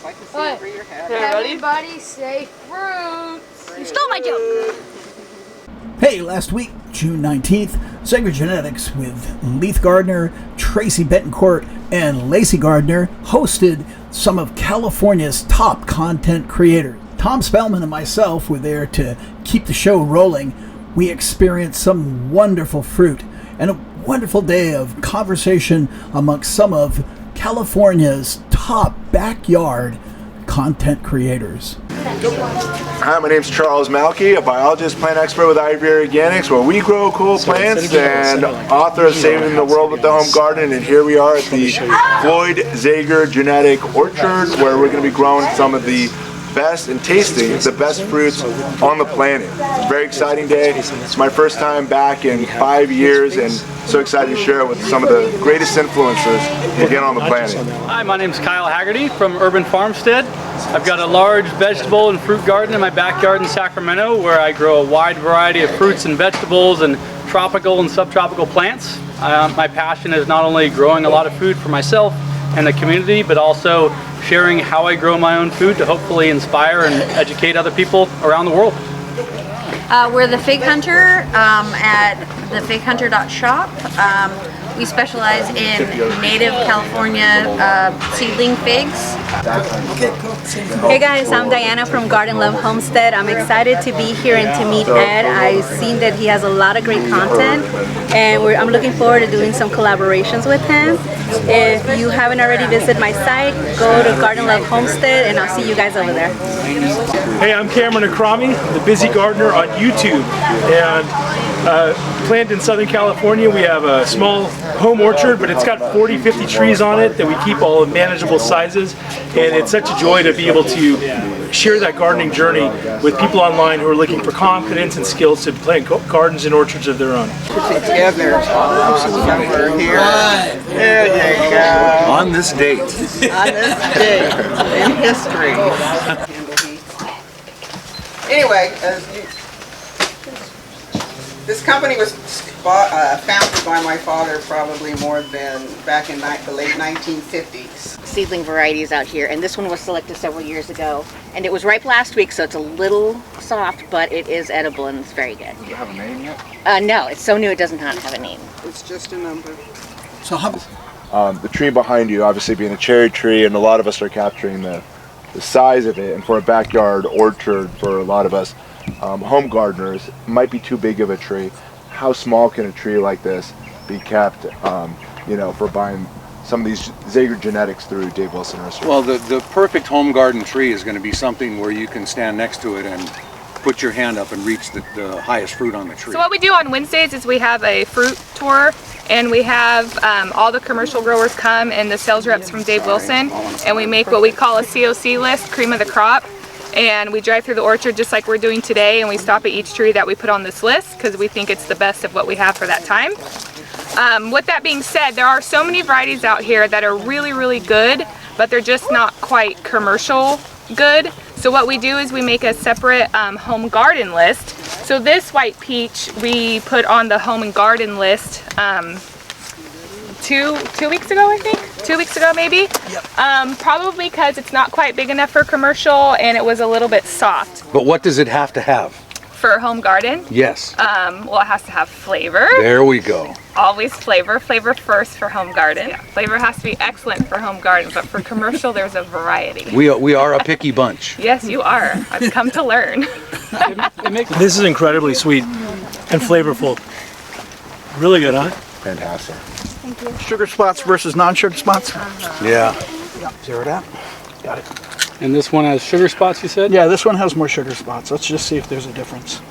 I can see over your head. Everybody say fruits. You stole my joke. Hey, last week, June 19th, Zaiger Genetics with Leith Gardner, Tracy Betancourt, and Lacey Gardner hosted some of California's top content creators. Tom Spellman and myself were there to keep the show rolling. We experienced some wonderful fruit and a wonderful day of conversation amongst some of California's top backyard content creators. Hi, my name's Charles Malkey, a biologist, plant expert with Ivy Organics, where we grow cool plants, and author of Saving the World with the Home Garden. And here we are at the Floyd Zaiger Genetic Orchard, where we're going to be growing some of the best and tasting the best fruits on the planet. It's a very exciting day. It's my first time back in 5 years, and so excited to share it with some of the greatest influencers to get on the planet. Hi, my name is Kyle Hagerty from Urban Farmstead. I've got a large vegetable and fruit garden in my backyard in Sacramento, where I grow a wide variety of fruits and vegetables and tropical and subtropical plants. My passion is not only growing a lot of food for myself and the community, but also sharing how I grow my own food to hopefully inspire and educate other people around the world. We're the Fig Hunter at thefighunter.shop. We specialize in native California seedling figs. Hey guys, I'm Diana from Garden Love Homestead. I'm excited to be here and to meet Ed. I've seen that he has a lot of great content, and I'm looking forward to doing some collaborations with him. If you haven't already visited my site, go to Garden Love Homestead, and I'll see you guys over there. Hey, I'm Cameron Akrami, the Busy Gardener on YouTube, and planted in Southern California. We have a small home orchard, but it's got 40-50 trees on it that we keep all in manageable sizes, and it's such a joy to be able to share that gardening journey with people online who are looking for confidence and skills to plant gardens and orchards of their own. Together, over here. There you go. On this date. On this day in history. Anyway, this company was founded by my father probably more than back in the late 1950s. Seedling Varieties out here, and this one was selected several years ago, and it was ripe last week, so it's a little soft, but it is edible and it's very good. Does it have a name yet? No, it's so new it does not have a name. It's just a number. So The tree behind you obviously being a cherry tree, and a lot of us are capturing the size of it, and for a backyard orchard for a lot of us home gardeners, it might be too big of a tree. How small can a tree like this be kept, for buying some of these Zaiger genetics through Dave Wilson Nursery? Well, the perfect home garden tree is going to be something where you can stand next to it and put your hand up and reach the highest fruit on the tree. So what we do on Wednesdays is we have a fruit tour, and we have all the commercial growers come and the sales reps from Dave Wilson, and we make what we call a COC list, cream of the crop. And we drive through the orchard just like we're doing today, and we stop at each tree that we put on this list because we think it's the best of what we have for that time. With that being said, there are so many varieties out here that are really, really good, but they're just not quite commercial good. So what we do is we make a separate home garden list. So this white peach we put on the home and garden list two weeks ago, I think. 2 weeks ago, maybe. Yep. Probably because it's not quite big enough for commercial, and it was a little bit soft. But what does it have to have? For a home garden? Yes. Well, it has to have flavor. There we go. Always flavor. Flavor first for home garden. Yeah. Flavor has to be excellent for home garden, but for commercial, there's a variety. We are a picky bunch. Yes, you are. I've come to learn. This is incredibly sweet and flavorful. Really good, huh? Fantastic. sugar spots versus non-sugar spots? Yeah. Zero it out. Got it. And this one has sugar spots, you said? Yeah, this one has more sugar spots. Let's just see if there's a difference.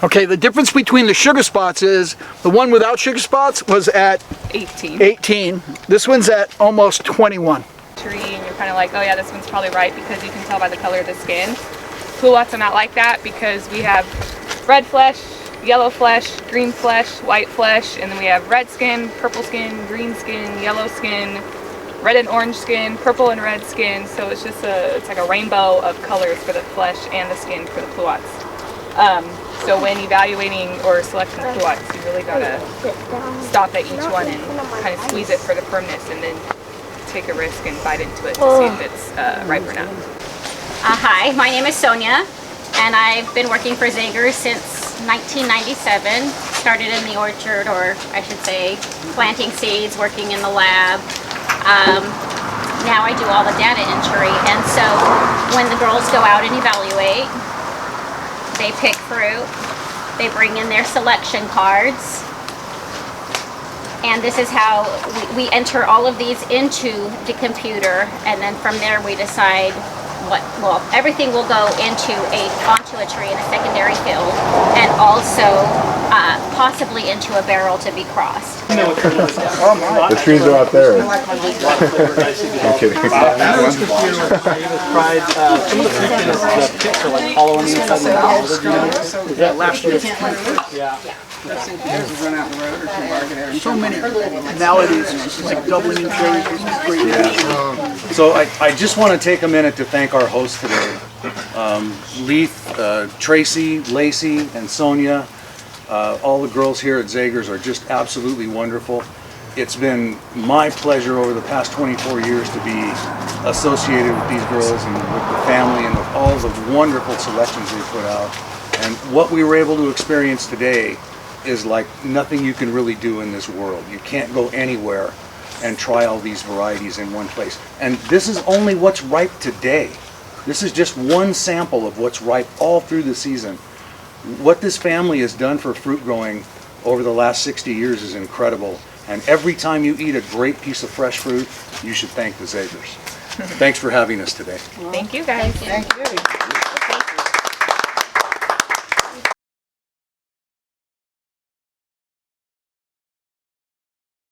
Okay, the difference between the sugar spots is the one without sugar spots was at 18. This one's at almost 21. Tree, and you're kind of like, oh yeah, this one's probably right because you can tell by the color of the skin. Pluots are not like that because we have red flesh, yellow flesh, green flesh, white flesh, and then we have red skin, purple skin, green skin, yellow skin, red and orange skin, purple and red skin. So it's just it's like a rainbow of colors for the flesh and the skin for the Pluots. So when evaluating or selecting Pluots, you really gotta stop at each one and kind of squeeze it for the firmness, and then take a risk and bite into it to see if it's ripe or not. Hi, my name is Sonia, and I've been working for Zaiger since 1997. Started in the orchard, or I should say planting seeds, working in the lab. Now I do all the data entry, and so when the girls go out and evaluate, they pick fruit, they bring in their selection cards, and this is how we enter all of these into the computer, and then from there we decide everything will go onto a tree in a secondary field, and also possibly into a barrel to be crossed. The trees are out there. I'm kidding. Last year. So many nowadays, it's like doubling in cherries. So I just want to take a minute to thank our hosts today. Leith, Tracy, Lacey, and Sonia. All the girls here at Zaiger's are just absolutely wonderful. It's been my pleasure over the past 24 years to be associated with these girls and with the family and with all the wonderful selections they put out. And what we were able to experience today is like nothing you can really do in this world. You can't go anywhere and try all these varieties in one place. And this is only what's ripe today. This is just one sample of what's ripe all through the season. What this family has done for fruit growing over the last 60 years is incredible. And every time you eat a great piece of fresh fruit, you should thank the Zaigers. Thanks for having us today. Thank you guys. Thank you.